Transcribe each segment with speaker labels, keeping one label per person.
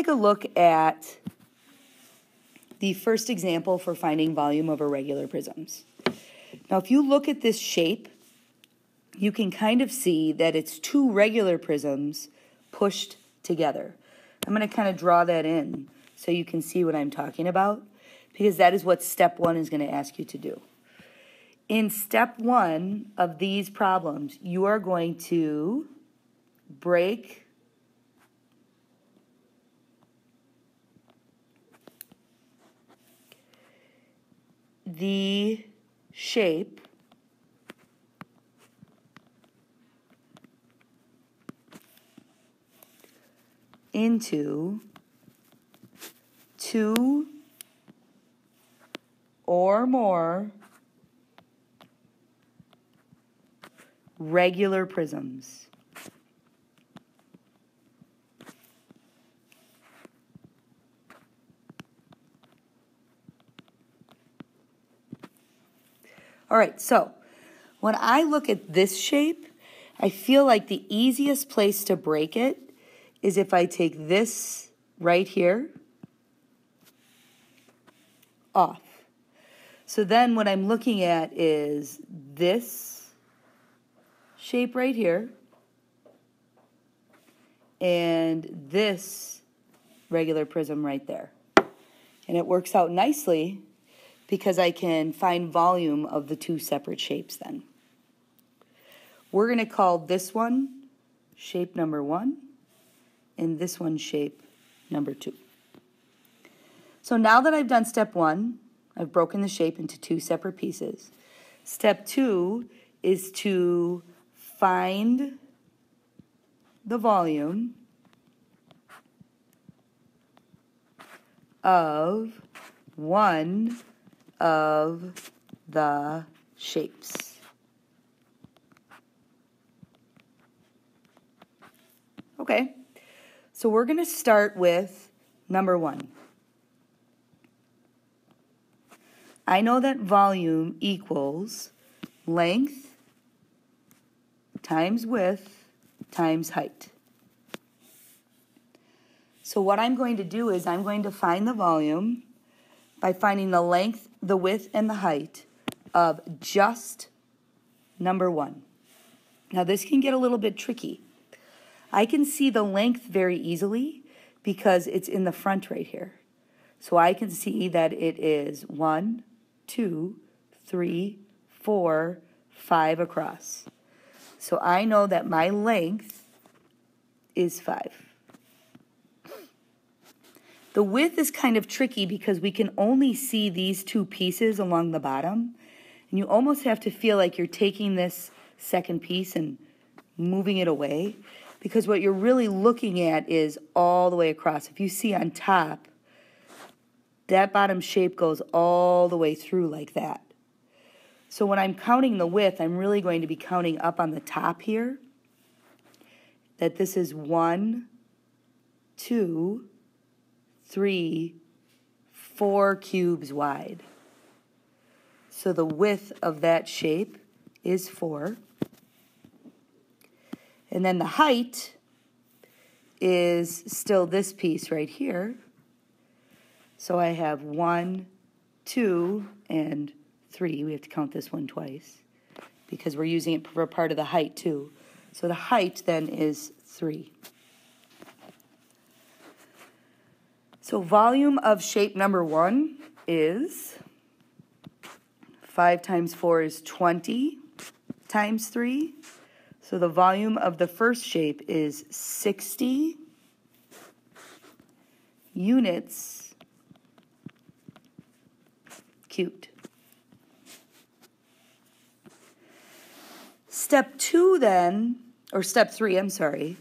Speaker 1: take a look at the first example for finding volume of irregular prisms. Now, if you look at this shape, you can kind of see that it's two regular prisms pushed together. I'm going to kind of draw that in so you can see what I'm talking about, because that is what step one is going to ask you to do. In step one of these problems, you are going to break the shape into two or more regular prisms. All right, so when I look at this shape, I feel like the easiest place to break it is if I take this right here off. So then what I'm looking at is this shape right here and this regular prism right there. And it works out nicely because I can find volume of the two separate shapes then. We're going to call this one shape number 1 and this one shape number 2. So now that I've done step 1, I've broken the shape into two separate pieces. Step 2 is to find the volume of one of the shapes. Okay, so we're going to start with number 1. I know that volume equals length times width times height. So what I'm going to do is I'm going to find the volume by finding the length, the width, and the height of just number 1. Now this can get a little bit tricky. I can see the length very easily because it's in the front right here. So I can see that it is 1, 2, 3, 4, 5 across. So I know that my length is 5. The width is kind of tricky because we can only see these two pieces along the bottom. And you almost have to feel like you're taking this second piece and moving it away, because what you're really looking at is all the way across. If you see on top, that bottom shape goes all the way through like that. So when I'm counting the width, I'm really going to be counting up on the top here, that this is 1, 2, 3, 4 cubes wide. So the width of that shape is 4. And then the height is still this piece right here. So I have 1, 2, and 3. We have to count this one twice because we're using it for part of the height too. So the height then is 3. So volume of shape number 1 is 5 times 4 is 20 times 3. So the volume of the first shape is 60 units cubed. Step 2 then, or step 3, I'm sorry,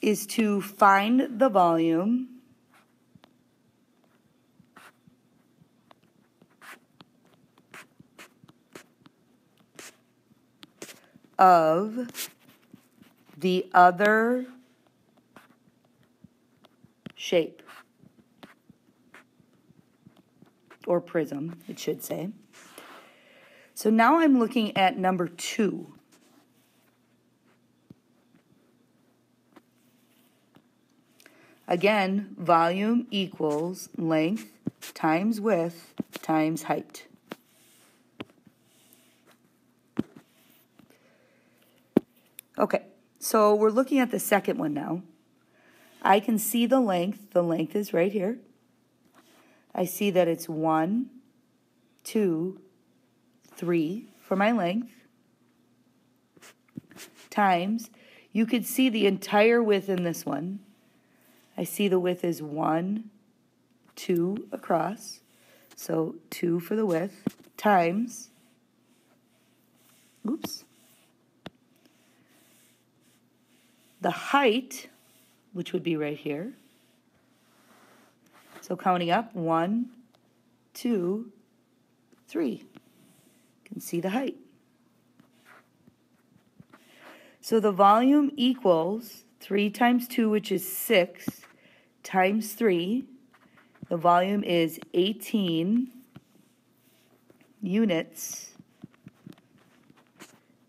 Speaker 1: is to find the volume of the other shape, or prism, it should say. So now I'm looking at number 2. Again, volume equals length times width times height. Okay, so we're looking at the second one now. I can see the length. The length is right here. I see that it's 1, 2, 3 for my length, times, you could see the entire width in this one. I see the width is 1, 2 across, so 2 for the width, times, oops, the height, which would be right here. So counting up, 1, 2, 3. You can see the height. So the volume equals 3 times 2, which is 6, times 3. The volume is 18 units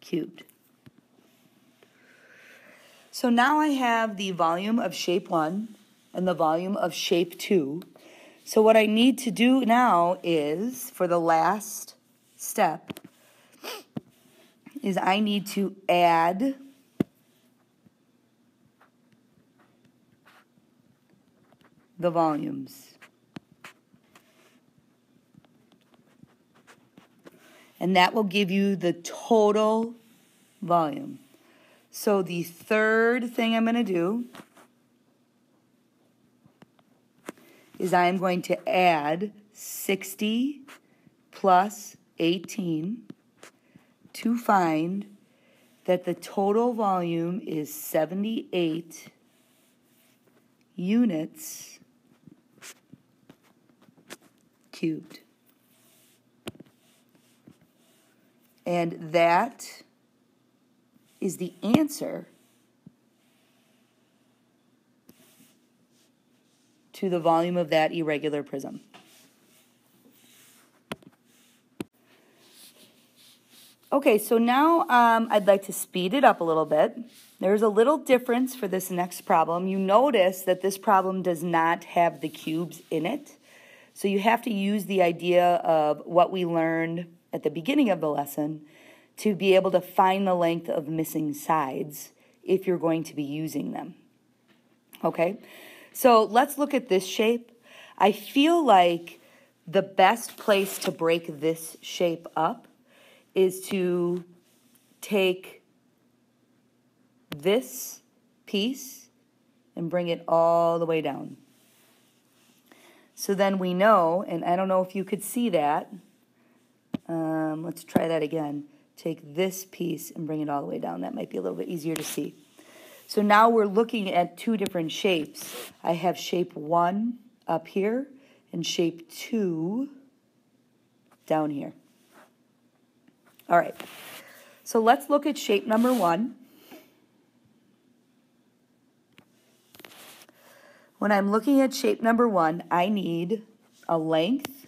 Speaker 1: cubed. So now I have the volume of shape 1 and the volume of shape 2. So what I need to do now is, for the last step, is I need to add the volumes. And that will give you the total volume. So the third thing I'm going to do is I'm going to add 60 plus 18 to find that the total volume is 78 units cubed. And that is the answer to the volume of that irregular prism. Okay, so now I'd like to speed it up a little bit. There's a little difference for this next problem. You notice that this problem does not have the cubes in it. So you have to use the idea of what we learned at the beginning of the lesson to be able to find the length of missing sides if you're going to be using them. Okay, so let's look at this shape. I feel like the best place to break this shape up is to take this piece and bring it all the way down. So then we know, and I don't know if you could see that. Let's try that again. Take this piece and bring it all the way down. That might be a little bit easier to see. So now we're looking at two different shapes. I have shape 1 up here and shape 2 down here. All right, so let's look at shape number 1. When I'm looking at shape number 1, I need a length,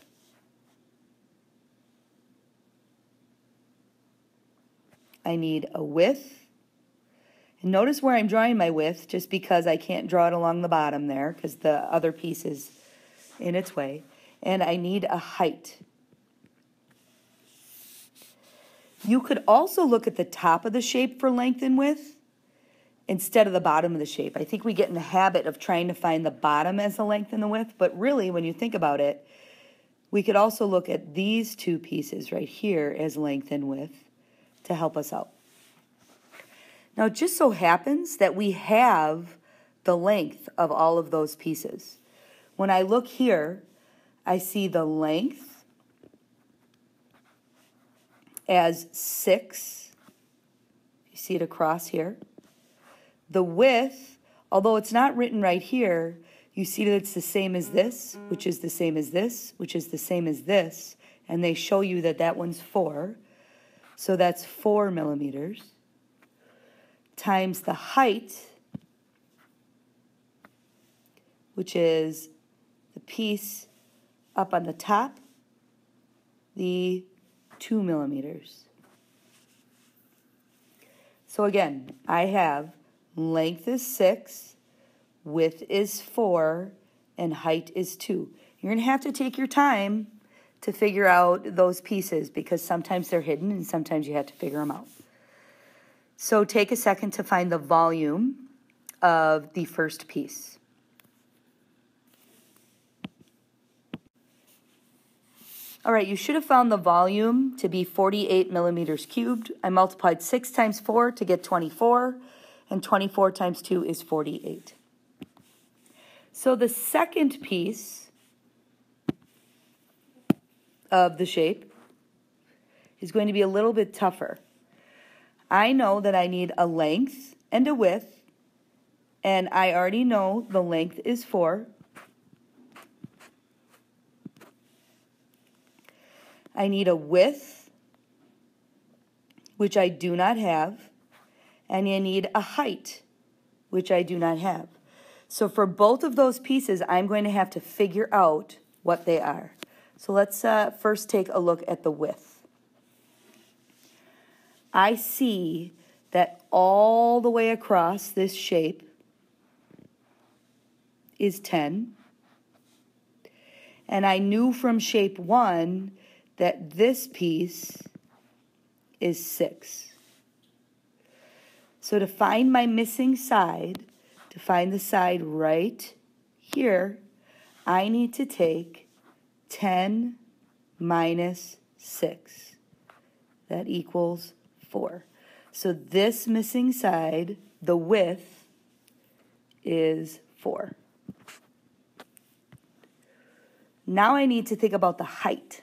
Speaker 1: I need a width, and notice where I'm drawing my width, just because I can't draw it along the bottom there, because the other piece is in its way, and I need a height. You could also look at the top of the shape for length and width instead of the bottom of the shape. I think we get in the habit of trying to find the bottom as the length and the width, but really when you think about it, we could also look at these two pieces right here as length and width to help us out. Now it just so happens that we have the length of all of those pieces. When I look here, I see the length as 6. You see it across here. The width, although it's not written right here, you see that it's the same as this, which is the same as this, which is the same as this, and they show you that that one's 4. So that's 4 millimeters times the height, which is the piece up on the top, the 2 millimeters. So again, I have length is 6, width is 4, and height is 2. You're going to have to take your time to figure out those pieces because sometimes they're hidden and sometimes you have to figure them out. So take a second to find the volume of the first piece. All right, you should have found the volume to be 48 millimeters cubed. I multiplied 6 times 4 to get 24, and 24 times 2 is 48. So the second piece of the shape is going to be a little bit tougher. I know that I need a length and a width, and I already know the length is 4. I need a width, which I do not have, and I need a height, which I do not have. So for both of those pieces, I'm going to have to figure out what they are. So let's first take a look at the width. I see that all the way across this shape is 10. And I knew from shape 1 that this piece is 6. So to find my missing side, to find the side right here, I need to take 10 minus 6. That equals 4. So this missing side, the width, is 4. Now I need to think about the height.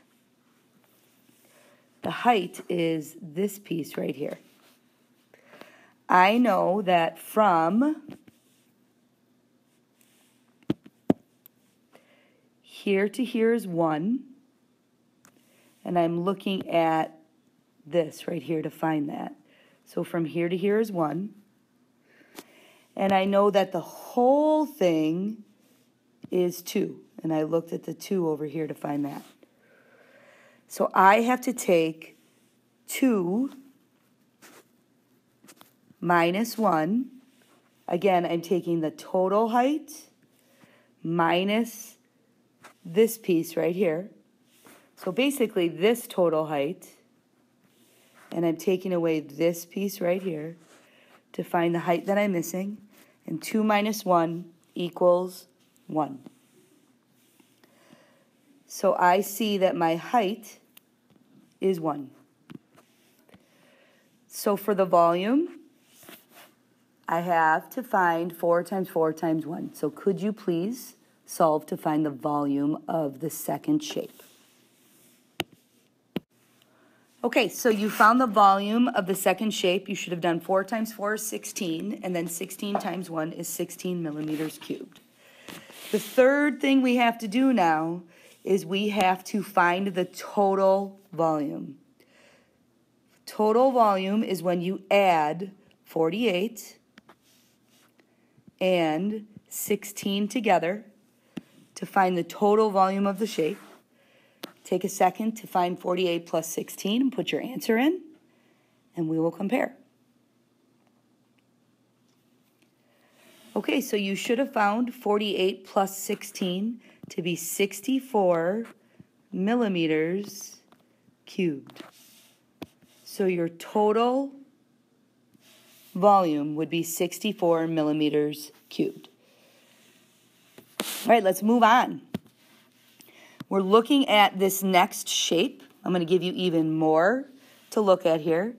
Speaker 1: The height is this piece right here. I know that from here to here is 1, and I'm looking at this right here to find that. So from here to here is 1, and I know that the whole thing is 2, and I looked at the 2 over here to find that. So I have to take 2 minus 1. Again, I'm taking the total height minus this piece right here. So basically this total height, and I'm taking away this piece right here to find the height that I'm missing. And 2 minus 1 equals 1. So I see that my height is 1. So for the volume, I have to find 4 times 4 times 1. So could you please solve to find the volume of the second shape? Okay, so you found the volume of the second shape. You should have done 4 times 4 is 16, and then 16 times 1 is 16 millimeters cubed. The third thing we have to do now is we have to find the total volume. Total volume is when you add 48 and 16 together to find the total volume of the shape. Take a second to find 48 plus 16 and put your answer in, and we will compare. Okay, so you should have found 48 plus 16 to be 64 millimeters cubed. So your total volume would be 64 millimeters cubed. All right, let's move on. We're looking at this next shape. I'm going to give you even more to look at here.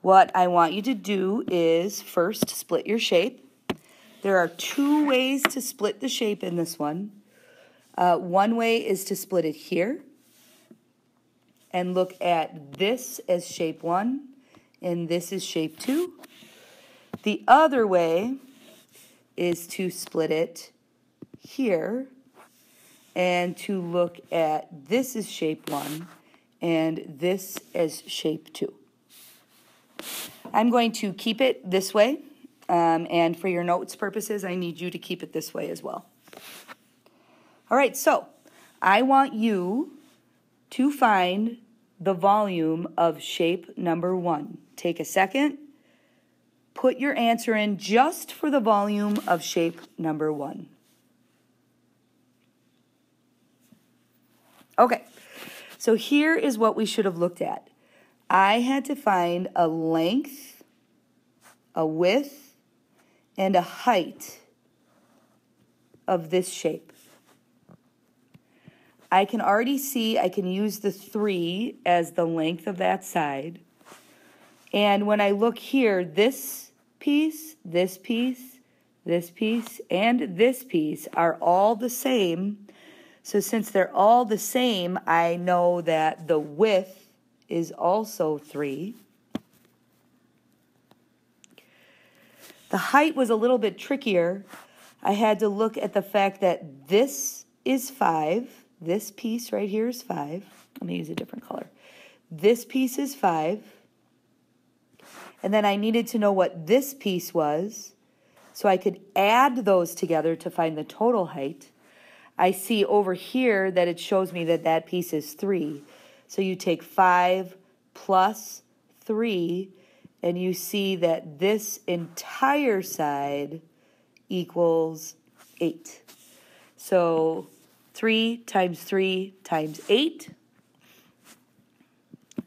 Speaker 1: What I want you to do is first split your shape. There are 2 ways to split the shape in this one. One way is to split it here and look at this as shape 1 and this is shape 2. The other way is to split it here and to look at this as shape 1 and this as shape 2. I'm going to keep it this way, and for your notes purposes, I need you to keep it this way as well. All right, so I want you to find the volume of shape number 1. Take a second, put your answer in just for the volume of shape number 1. Okay, so here is what we should have looked at. I had to find a length, a width, and a height of this shape. I can already see I can use the 3 as the length of that side. And when I look here, this piece, this piece, this piece, and this piece are all the same. So since they're all the same, I know that the width is also 3. The height was a little bit trickier. I had to look at the fact that this is 5. This piece right here is 5. Let me use a different color. This piece is 5. And then I needed to know what this piece was, so I could add those together to find the total height. I see over here that it shows me that that piece is 3. So you take 5 plus 3, and you see that this entire side equals 8. So 3 times 3 times 8,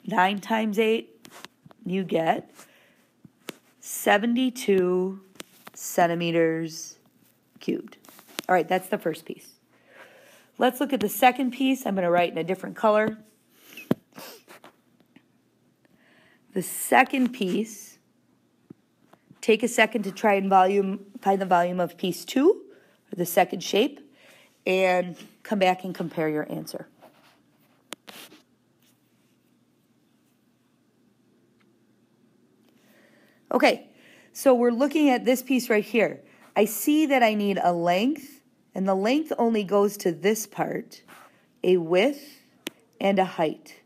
Speaker 1: 9 times 8, you get 72 centimeters cubed. All right, that's the first piece. Let's look at the second piece. I'm going to write in a different color. The second piece, take a second to try and find the volume of piece 2, or the second shape, and come back and compare your answer. Okay, so we're looking at this piece right here. I see that I need a length, and the length only goes to this part, a width, and a height.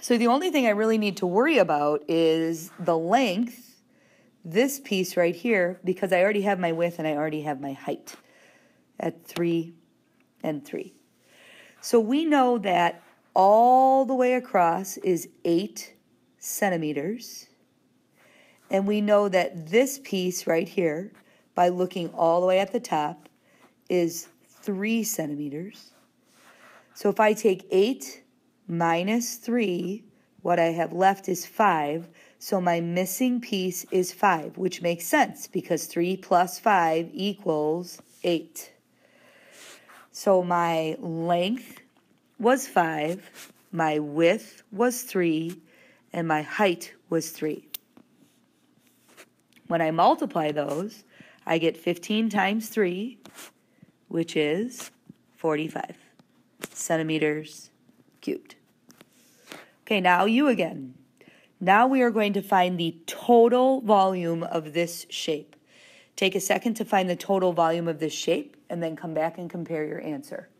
Speaker 1: So the only thing I really need to worry about is the length, this piece right here, because I already have my width and I already have my height at 3 and 3. So we know that all the way across is 8 centimeters. And we know that this piece right here, by looking all the way at the top, is 3 centimeters. So if I take 8 minus 3, what I have left is 5. So my missing piece is 5, which makes sense because 3 plus 5 equals 8. So my length was 5, my width was 3, and my height was 3. When I multiply those, I get 15 times 3, which is 45 centimeters cubed. Okay, now you again. Now we are going to find the total volume of this shape. Take a second to find the total volume of this shape, and then come back and compare your answer.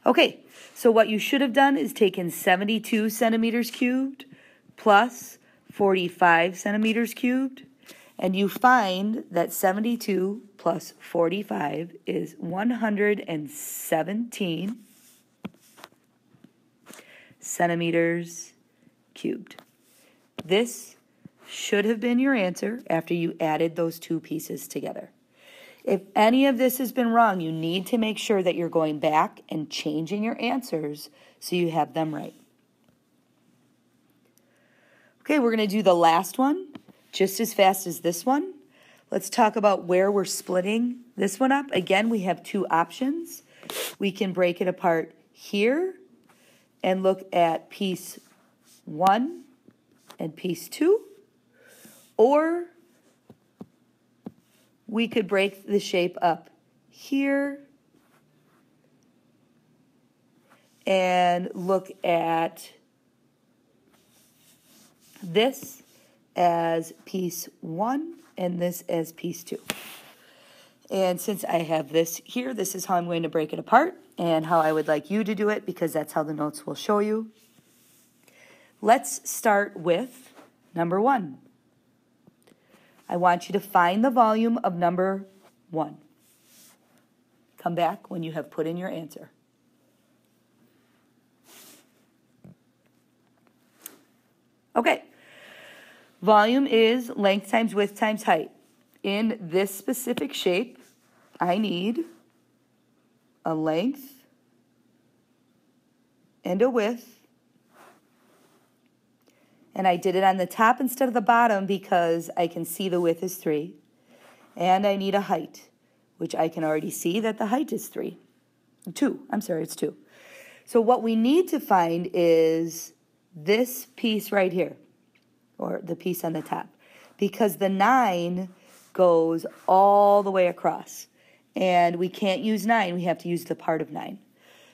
Speaker 1: Okay, so what you should have done is taken 72 centimeters cubed plus 45 centimeters cubed, and you find that 72 plus 45 is 117 centimeters cubed. This should have been your answer after you added those two pieces together. If any of this has been wrong, you need to make sure that you're going back and changing your answers so you have them right. Okay, we're going to do the last one just as fast as this one. Let's talk about where we're splitting this one up. Again, we have two options. We can break it apart here and look at piece 1 and piece 2, or we could break the shape up here and look at this as piece 1 and this as piece 2. And since I have this here, this is how I'm going to break it apart and how I would like you to do it, because that's how the notes will show you. Let's start with number 1. I want you to find the volume of number 1. Come back when you have put in your answer. Okay. Volume is length times width times height. In this specific shape, I need a length and a width. And I did it on the top instead of the bottom because I can see the width is 3. And I need a height, which I can already see that the height is 2. I'm sorry, it's 2. So what we need to find is this piece right here, or the piece on the top, because the 9 goes all the way across. And we can't use 9, we have to use the part of 9.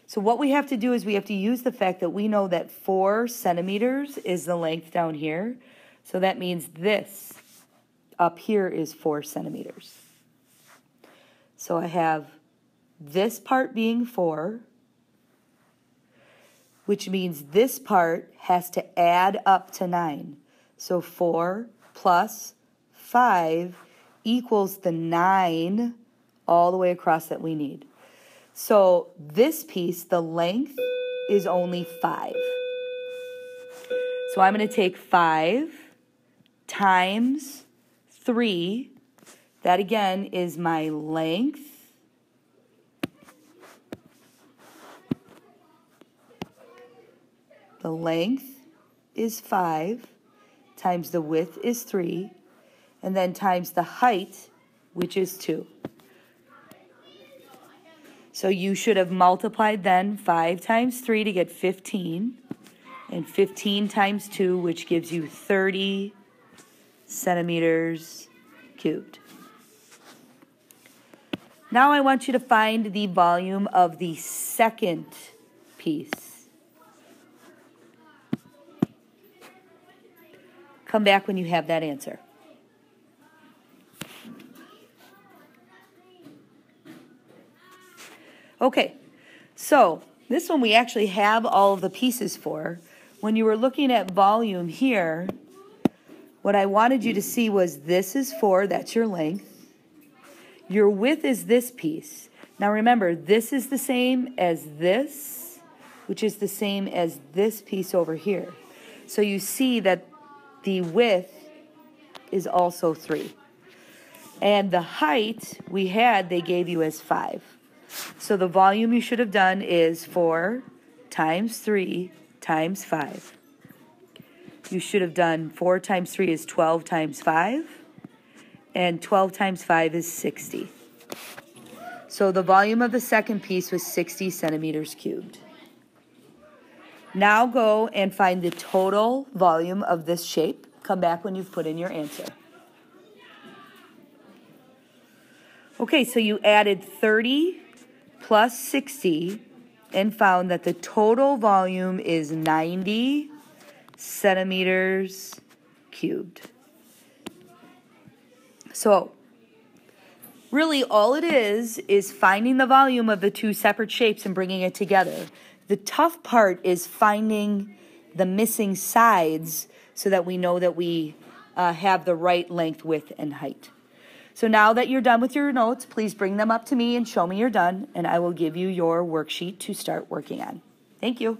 Speaker 1: So what we have to do is we have to use the fact that we know that 4 centimeters is the length down here. So that means this up here is 4 centimeters. So I have this part being 4, which means this part has to add up to 9. So 4 plus 5 equals the 9 all the way across that we need. So this piece, the length, is only 5. So I'm going to take 5 times 3. That again is my length. The length is 5 times the width is 3, and then times the height, which is 2. So you should have multiplied then 5 times 3 to get 15, and 15 times 2, which gives you 30 centimeters cubed. Now I want you to find the volume of the second piece. Come back when you have that answer. Okay, so this one we actually have all of the pieces for. When you were looking at volume here, what I wanted you to see was this is 4, that's your length. Your width is this piece. Now remember, this is the same as this, which is the same as this piece over here. So you see that the width is also 3. And the height we had, they gave you as 5. So the volume you should have done is 4 times 3 times 5. You should have done 4 times 3 is 12 times 5. And 12 times 5 is 60. So the volume of the second piece was 60 centimeters cubed. Now go and find the total volume of this shape. Come back when you've put in your answer. Okay, so you added 30 plus 60 and found that the total volume is 90 centimeters cubed. So really all it is finding the volume of the two separate shapes and bringing it together. The tough part is finding the missing sides so that we know that we have the right length, width, and height. So now that you're done with your notes, please bring them up to me and show me you're done, and I will give you your worksheet to start working on. Thank you.